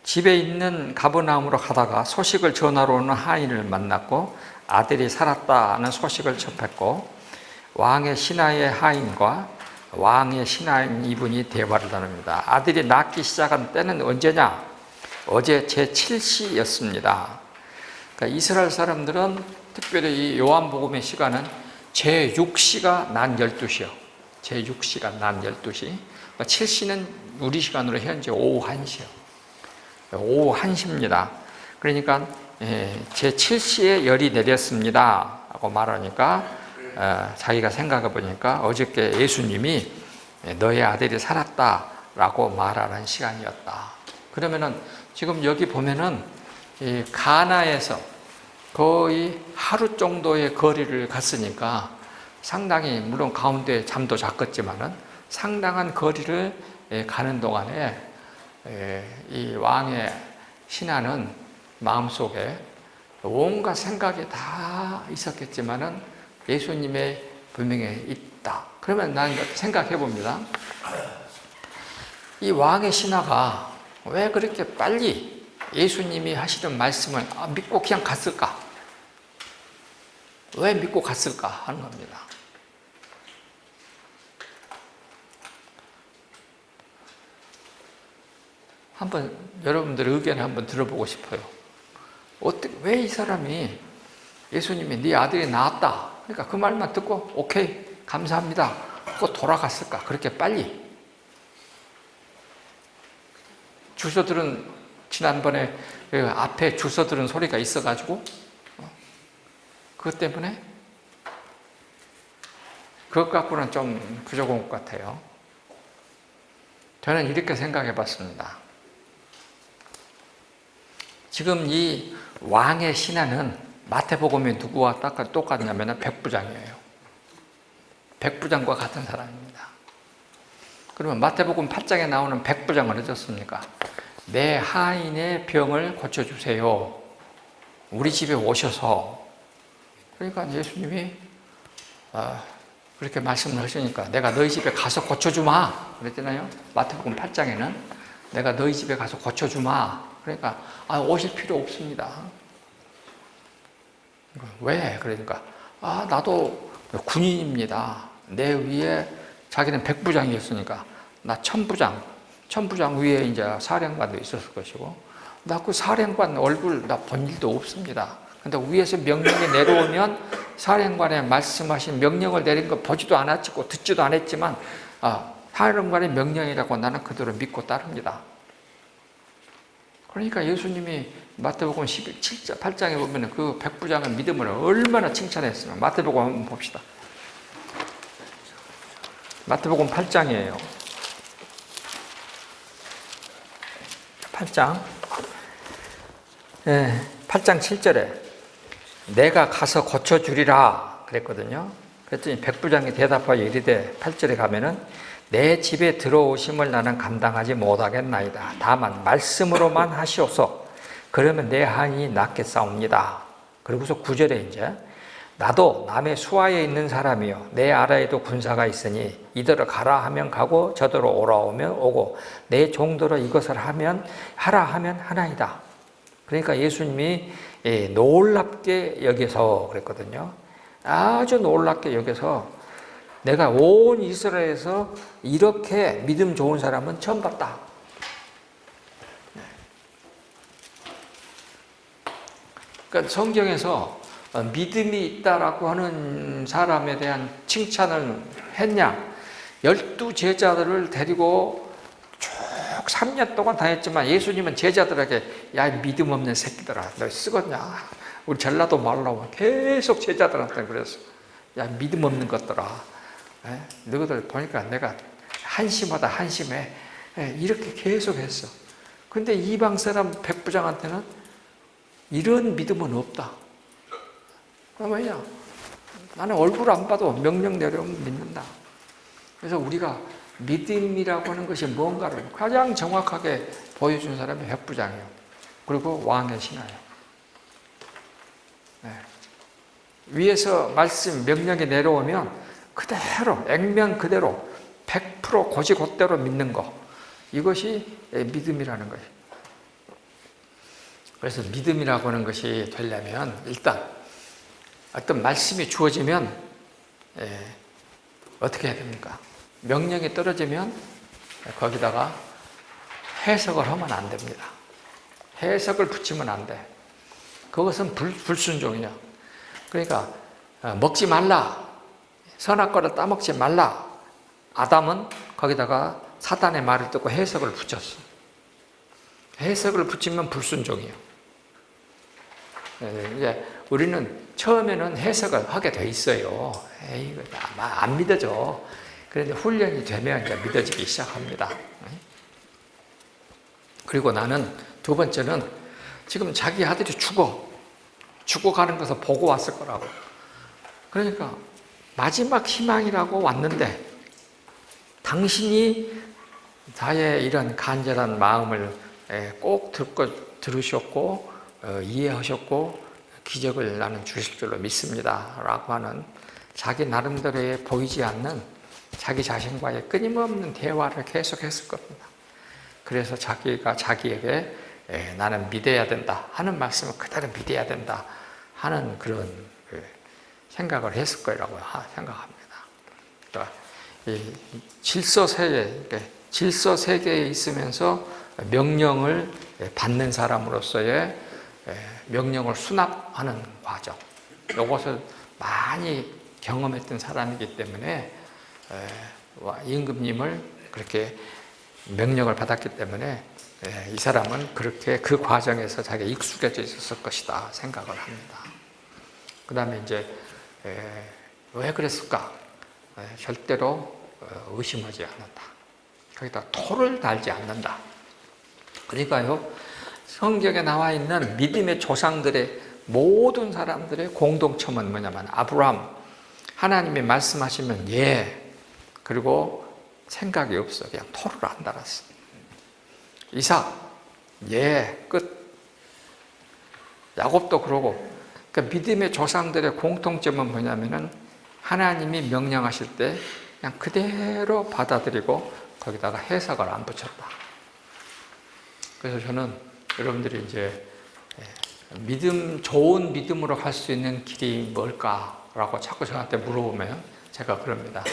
집에 있는 가버나움으로 가다가 소식을 전하러 오는 하인을 만났고 아들이 살았다는 소식을 접했고 왕의 신하의 하인과 왕의 신하인 이분이 대화를 나눕니다. 아들이 낳기 시작한 때는 언제냐? 어제 제7시였습니다. 그러니까 이스라엘 사람들은 특별히 이 요한복음의 시간은 제6시가 난 12시요. 제6시가 난 12시. 그러니까 7시는 우리 시간으로 현재 오후 1시요. 오후 1시입니다. 그러니까 제7시에 열이 내렸습니다 하고 말하니까 자기가 생각해 보니까 어저께 예수님이 너의 아들이 살았다라고 말하는 시간이었다. 그러면은 지금 여기 보면은 이 가나에서 거의 하루 정도의 거리를 갔으니까 상당히 물론 가운데 잠도 잤겠지만은 상당한 거리를 가는 동안에 이 왕의 신하는 마음속에 온갖 생각이 다 있었겠지만은 예수님의 분명히 있다. 그러면 난 생각해 봅니다. 이 왕의 신하가 왜 그렇게 빨리 예수님이 하시는 말씀을 믿고 그냥 갔을까? 왜 믿고 갔을까 하는 겁니다. 한번 여러분들의 의견을 한번 들어보고 싶어요. 왜 이 사람이 예수님이 네 아들이 나았다. 그러니까 그 말만 듣고 오케이 감사합니다 하고 돌아갔을까? 그렇게 빨리. 주소들은 지난번에 앞에 주소들은 소리가 있어가지고 그것 때문에 그것 갖고는 좀 부족한 것 같아요. 저는 이렇게 생각해 봤습니다. 지금 이 왕의 신하는 마태복음이 누구와 똑같냐면 백부장이에요. 백부장과 같은 사람입니다. 그러면 마태복음 8장에 나오는 백부장은 어떻습니까? 내 하인의 병을 고쳐주세요. 우리 집에 오셔서. 그러니까 예수님이 그렇게 말씀을 하시니까 내가 너희 집에 가서 고쳐주마 그랬잖아요. 마태복음 8장에는 내가 너희 집에 가서 고쳐주마. 그러니까 오실 필요 없습니다. 왜? 그러니까 나도 군인입니다. 내 위에 자기는 백부장이었으니까 나 천부장 위에 이제 사령관도 있었을 것이고 나 그 사령관 얼굴 나 본 일도 없습니다. 근데 위에서 명령이 내려오면 사령관의 말씀하신 명령을 내린 거 보지도 않았고 듣지도 않았지만 사령관의 명령이라고 나는 그대로 믿고 따릅니다. 그러니까 예수님이 마태복음 8장에 보면 그 백부장의 믿음을 얼마나 칭찬했으면 마태복음 한번 봅시다. 마태복음 8장이에요. 8장 7절에 내가 가서 고쳐주리라 그랬거든요. 그랬더니 백부장이 대답하여 이르되 8절에 가면은 내 집에 들어오심을 나는 감당하지 못하겠나이다. 다만 말씀으로만 하시옵소서. 그러면 내 한이 낫겠사옵니다. 그리고서 9절에 이제 나도 남의 수하에 있는 사람이요 내 아래에도 군사가 있으니 이더러 가라 하면 가고 저더러 오라 하면 오고 내 종더러 이것을 하라 하면 하나이다. 그러니까 예수님이 놀랍게 여기서 그랬거든요. 아주 놀랍게 여기서 내가 온 이스라엘에서 이렇게 믿음 좋은 사람은 처음 봤다. 그러니까 성경에서 믿음이 있다라고 하는 사람에 대한 칭찬을 했냐? 12제자들을 데리고 쭉 3년 동안 다녔지만 예수님은 제자들에게 야 믿음 없는 새끼들아 너 쓰겄냐? 우리 전라도 말로 계속 제자들한테 그랬어. 야 믿음 없는 것들아 너희들 보니까 내가 한심하다 한심해 이렇게 계속 했어. 근데 이방 사람 백부장한테는 이런 믿음은 없다. 왜냐? 나는 얼굴 안 봐도 명령 내려오면 믿는다. 그래서 우리가 믿음이라고 하는 것이 뭔가를 가장 정확하게 보여준 사람이 백부장이에요. 그리고 왕의 신하예요. 위에서 말씀, 명령이 내려오면 그대로, 액면 그대로 100% 곧이곧대로 믿는 것. 이것이 믿음이라는 거예요. 그래서 믿음이라고 하는 것이 되려면 일단 어떤 말씀이 주어지면 어떻게 해야 됩니까? 명령이 떨어지면 거기다가 해석을 하면 안 됩니다. 해석을 붙이면 안 돼. 그것은 불순종이야. 그러니까 먹지 말라. 선악과를 따먹지 말라. 아담은 거기다가 사단의 말을 듣고 해석을 붙였어. 해석을 붙이면 불순종이에요. 이제 우리는 처음에는 해석을 하게 돼 있어요. 이거 안 믿어져. 그런데 훈련이 되면 이제 믿어지기 시작합니다. 그리고 나는 두 번째는 지금 자기 아들이 죽어가는 것을 보고 왔을 거라고. 그러니까 마지막 희망이라고 왔는데 당신이 나의 이런 간절한 마음을 꼭 들으셨고 이해하셨고 기적을 나는 주실 줄로 믿습니다 라고 하는 자기 나름대로의 보이지 않는 자기 자신과의 끊임없는 대화를 계속했을 겁니다. 그래서 자기가 자기에게 나는 믿어야 된다 하는 말씀을 그대로 믿어야 된다 하는 그런 생각을 했을 거라고 생각합니다. 그러니까 이 질서 세계에 있으면서 명령을 받는 사람으로서의 명령을 수납하는 과정, 이것을 많이 경험했던 사람이기 때문에 임금님을 그렇게 명령을 받았기 때문에 이 사람은 그렇게 그 과정에서 자기가 익숙해져 있었을 것이다 생각을 합니다. 그 다음에 이제 왜 그랬을까? 절대로 의심하지 않는다. 거기다 토를 달지 않는다. 그러니까요, 성경에 나와 있는 믿음의 조상들의 모든 사람들의 공동점은 뭐냐면 아브라함, 하나님이 말씀하시면 예, 그리고 생각이 없어. 그냥 토를 안 달았어. 이삭, 끝. 야곱도 그러고. 그러니까 믿음의 조상들의 공통점은 뭐냐면은 하나님이 명령하실 때 그냥 그대로 받아들이고 거기다가 해석을 안 붙였다. 그래서 저는 여러분들이 이제 좋은 믿음으로 갈 수 있는 길이 뭘까라고 자꾸 저한테 물어보면 제가 그럽니다.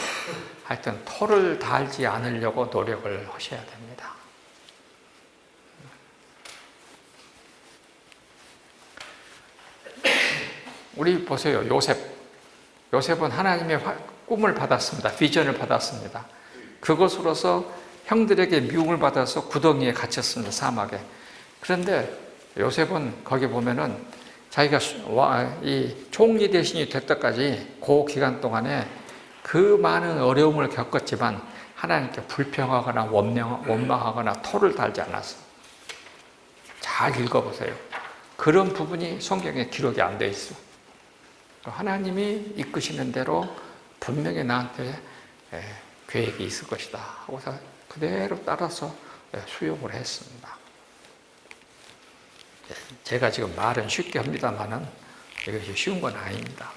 하여튼 토를 달지 않으려고 노력을 하셔야 됩니다. 우리 보세요. 요셉은 하나님의 꿈을 받았습니다. 비전을 받았습니다. 그것으로서 형들에게 미움을 받아서 구덩이에 갇혔습니다. 사막에. 그런데 요셉은 거기 보면은 자기가 이 총리 대신이 될 때까지 그 기간 동안에 그 많은 어려움을 겪었지만 하나님께 불평하거나 원망하거나 토를 달지 않았어요. 잘 읽어보세요. 그런 부분이 성경에 기록이 안 돼 있어. 하나님이 이끄시는 대로 분명히 나한테 계획이 있을 것이다 하고서 그대로 따라서 수용을 했습니다. 제가 지금 말은 쉽게 합니다만은 이것이 쉬운 건 아닙니다.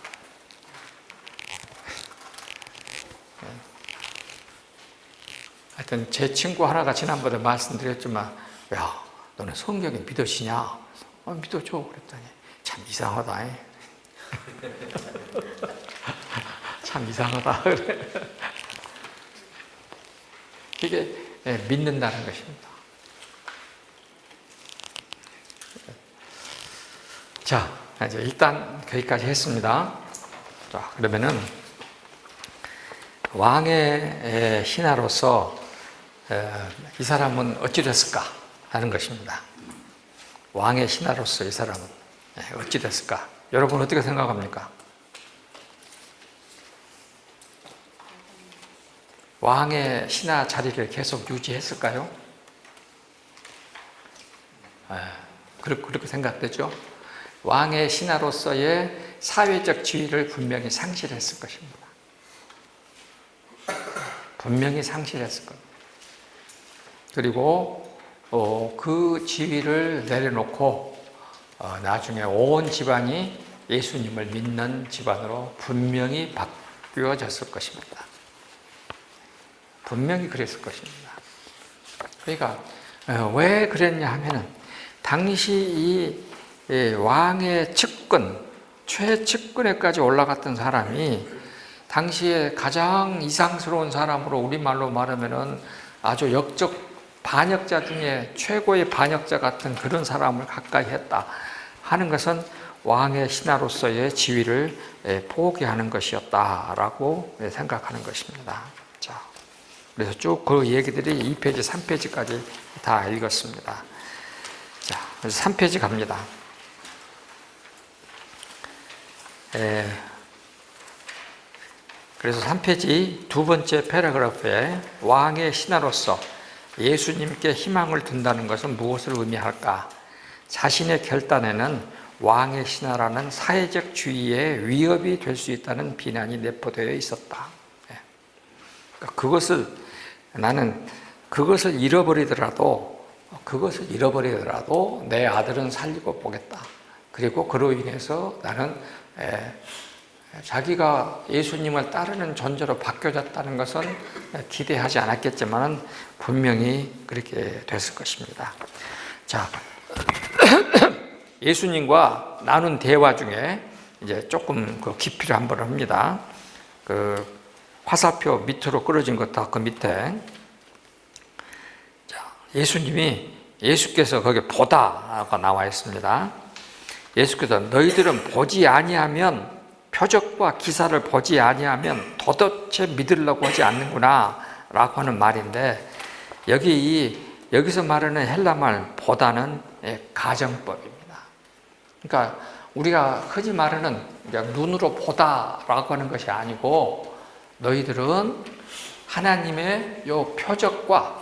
하여튼 제 친구 하나가 지난번에 말씀드렸지만, 야, 너는 성경에 믿으시냐? 믿어줘. 그랬더니 참 이상하다. 참 이상하다. 이게 믿는다는 것입니다. 자, 이제 일단 거기까지 했습니다. 자, 그러면은 왕의 신하로서 이 사람은 어찌 됐을까 하는 것입니다. 왕의 신하로서 이 사람은 어찌 됐을까? 여러분 어떻게 생각합니까? 왕의 신하 자리를 계속 유지했을까요? 그렇게 생각되죠? 왕의 신하로서의 사회적 지위를 분명히 상실했을 것입니다. 분명히 상실했을 겁니다. 그리고 그 지위를 내려놓고 나중에 온 집안이 예수님을 믿는 집안으로 분명히 바뀌어졌을 것입니다. 분명히 그랬을 것입니다. 그러니까 왜 그랬냐 하면은 당시 이 왕의 측근, 최측근에까지 올라갔던 사람이 당시에 가장 이상스러운 사람으로 우리말로 말하면은 아주 역적 반역자 중에 최고의 반역자 같은 그런 사람을 가까이 했다 하는 것은 왕의 신하로서의 지위를 포기하는 것이었다라고 생각하는 것입니다. 자, 그래서 쭉 그 얘기들이 2페이지, 3페이지까지 다 읽었습니다. 자, 그래서 3페이지 갑니다. 그래서 3페이지 두 번째 패러그래프에 왕의 신하로서 예수님께 희망을 둔다는 것은 무엇을 의미할까? 자신의 결단에는 왕의 신하라는 사회적 주의에 위협이 될 수 있다는 비난이 내포되어 있었다. 나는 그것을 잃어버리더라도 내 아들은 살리고 보겠다. 그리고 그로 인해서 나는 자기가 예수님을 따르는 존재로 바뀌어졌다는 것은 기대하지 않았겠지만 분명히 그렇게 됐을 것입니다. 자, 예수님과 나눈 대화 중에 이제 조금 그 깊이를 한번 합니다. 그 화살표 밑으로 끌어진 것도 그 밑에. 자, 예수께서 거기 보다가 나와 있습니다. 예수께서 너희들은 보지 아니하면 표적과 기사를 보지 아니하면 도대체 믿으려고 하지 않는구나 라고 하는 말인데 여기서 말하는 헬라말 보다는 가정법입니다. 그러니까 우리가 흔히 말하는 그냥 눈으로 보다라고 하는 것이 아니고 너희들은 하나님의 요 표적과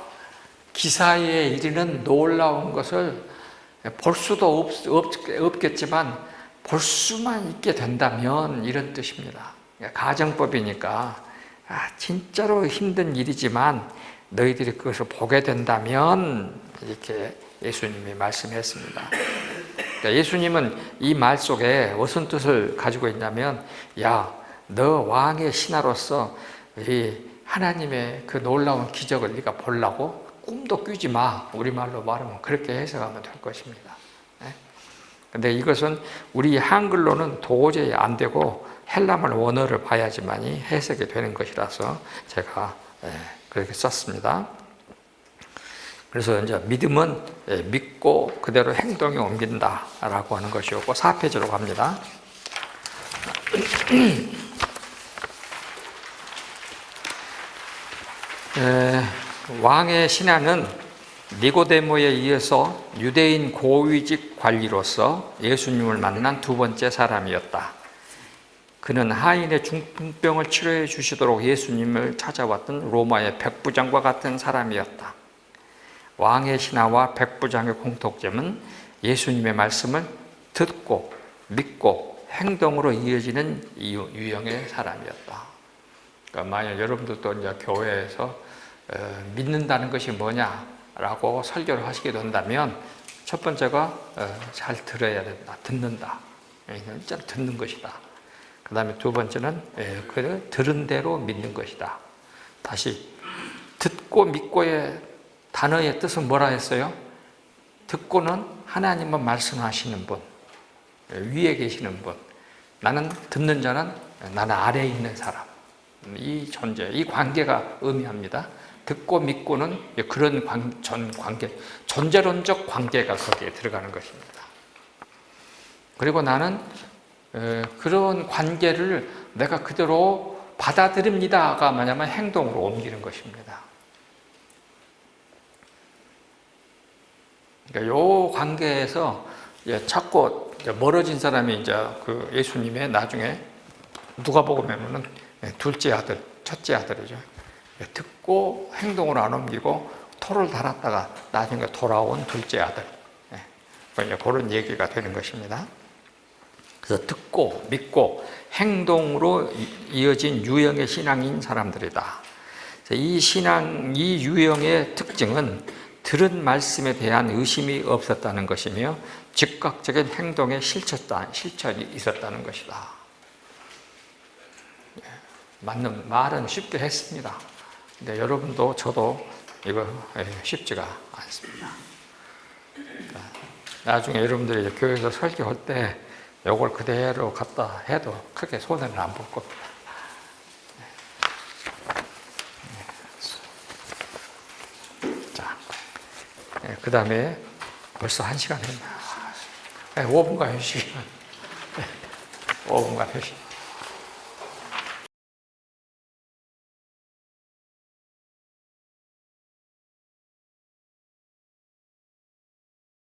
기사에 이르는 놀라운 것을 볼 수도 없겠지만 볼 수만 있게 된다면 이런 뜻입니다. 가정법이니까 진짜로 힘든 일이지만 너희들이 그것을 보게 된다면 이렇게 예수님이 말씀했습니다. 그러니까 예수님은 이 말 속에 무슨 뜻을 가지고 있냐면, 야, 너 왕의 신하로서 이 하나님의 그 놀라운 기적을 네가 보려고 꿈도 꾸지 마. 우리말로 말하면 그렇게 해석하면 될 것입니다. 근데 이것은 우리 한글로는 도저히 안 되고 헬라말 원어를 봐야지만이 해석이 되는 것이라서 제가 그렇게 썼습니다. 그래서 이제 믿음은 믿고 그대로 행동에 옮긴다라고 하는 것이었고, 4페이지로 갑니다. 왕의 신하는 니고데모에 이어서 유대인 고위직 관리로서 예수님을 만난 두 번째 사람이었다. 그는 하인의 중풍병을 치료해 주시도록 예수님을 찾아왔던 로마의 백부장과 같은 사람이었다. 왕의 신하와 백부장의 공통점은 예수님의 말씀을 듣고 믿고 행동으로 이어지는 유형의 사람이었다. 그러니까 만약 여러분들도 이제 교회에서 믿는다는 것이 뭐냐라고 설교를 하시게 된다면, 첫 번째가 잘 들어야 된다, 듣는다, 진짜 듣는 것이다. 그 다음에 두 번째는 그 들은 대로 믿는 것이다. 다시 듣고 믿고의 단어의 뜻은 뭐라 했어요? 듣고는 하나님은 말씀하시는 분, 위에 계시는 분, 나는 듣는 자는 나는 아래에 있는 사람, 이 존재, 이 관계가 의미합니다. 듣고 믿고는 그런 관계, 존재론적 관계가 거기에 들어가는 것입니다. 그리고 나는 그런 관계를 내가 그대로 받아들입니다가 뭐냐면 행동으로 옮기는 것입니다. 그러니까 이 관계에서 자꾸 멀어진 사람이 이제 그 예수님의 나중에 누가복음에는 둘째 아들, 첫째 아들이죠. 듣고 행동으로 안 옮기고 토를 달았다가 나중에 돌아온 둘째 아들. 그런 얘기가 되는 것입니다. 그래서 듣고 믿고 행동으로 이어진 유형의 신앙인 사람들이다. 이 유형의 특징은 들은 말씀에 대한 의심이 없었다는 것이며 즉각적인 행동에 실천이 있었다는 것이다. 맞는 말은 쉽게 했습니다. 근데 여러분도 저도 이거 쉽지가 않습니다. 나중에 여러분들이 이제 교회에서 설교할 때 이걸 그대로 갖다 해도 크게 손해는 안 볼 겁니다. 자, 그 다음에 벌써 1시간 했나? 5분간 휴식. 5분간 휴식.